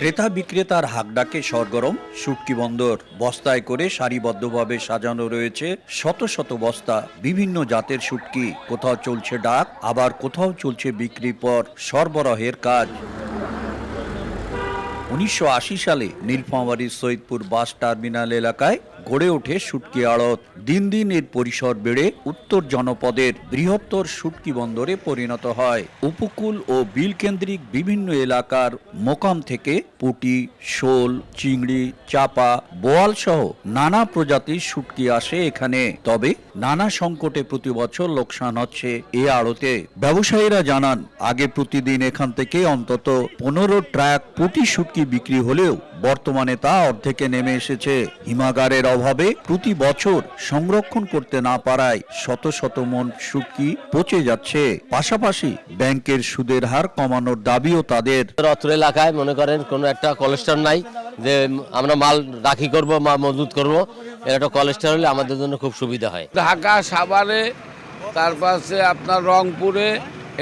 ক্রেতা বিক্রেতার হাকডাকে সরগরম শুটকি বন্দর। বস্তায় করে সারিবদ্ধভাবে সাজানো রয়েছে শত শত বস্তা বিভিন্ন জাতের শুটকি। কোথাও চলছে ডাক, আবার কোথাও চলছে বিক্রির পর সরবরাহের কাজ। 1980 সালে নীলফামারীর সৈয়দপুর বাস টার্মিনাল এলাকায় গড়ে ওঠে শুটকি আড়ত। দিন দিন এর পরিসর বেড়ে উত্তর জনপদের বৃহত্তর শুটকি বন্দরে পরিণত হয়। উপকূল ও বিল কেন্দ্রিক বিভিন্ন এলাকার মোকাম থেকে পুঁটি, শোল, চিংড়ি, চাপা, বোয়াল সহ নানা প্রজাতির শুটকি আসে এখানে। তবে নানা সংকটে প্রতি বছর লোকসান হচ্ছে এ আড়তে। ব্যবসায়ীরা জানান, আগে প্রতিদিন এখান থেকে অন্তত 15 ট্রাক পুঁটি শুটকি বিক্রি হলেও বর্তমানে তা অর্ধেকে নেমে এসেছে। হিমাগারের অভাবে প্রতি বছর সংরক্ষণ করতে না পারায় শত শত মন শুটকি পচে যাচ্ছে। পাশাপাশি ব্যাংকের সুদের হার কমানোর দাবিও তাদের। অত্র এলাকায় মনে করেন কোনো একটা কোলেস্টর নাই যে আমরা মাল রাখি করব বা মজুত করব, একটা কোলেস্টর হলে আমাদের জন্য খুব সুবিধা হয়। ঢাকা, সাভারে, তারপরে আপনার রংপুরে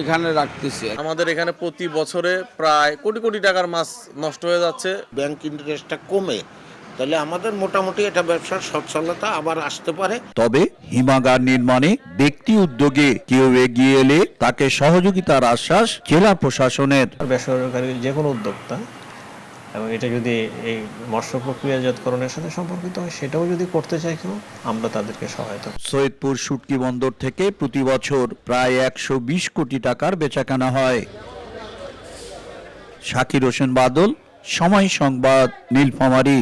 এখানে রাখতেছে। আমাদের এখানে প্রতি বছরে প্রায় কোটি কোটি টাকার মাছ নষ্ট হয়ে যাচ্ছে। ব্যাংক ইন্টারেস্টটা কমে, তাহলে আমাদের মোটামুটি এটা ব্যবসার সচ্ছলতা আবার আসতে পারে। তবে হিমাগার নির্মাণে ব্যক্তি উদ্যোগে কেউ এগিয়ে এলে তাকে সহযোগিতার আশ্বাস জেলা প্রশাসনের। বেসরকারি যে কোনো উদ্যোক্তা এবং এটা যদি এই মৎস্য প্রক্রিয়াজাতকরণের সাথে সম্পর্কিত হয়, সেটাও যদি করতে চাই কেউ, আমরা তাদেরকে সহায়তা। সৈয়দপুর শুটকি বন্দর থেকে প্রতি বছর প্রায় 120 কোটি টাকার বেচাকেনা হয়। শাকির হোসেন বাদল, সময় সংবাদ, নীলফামারী।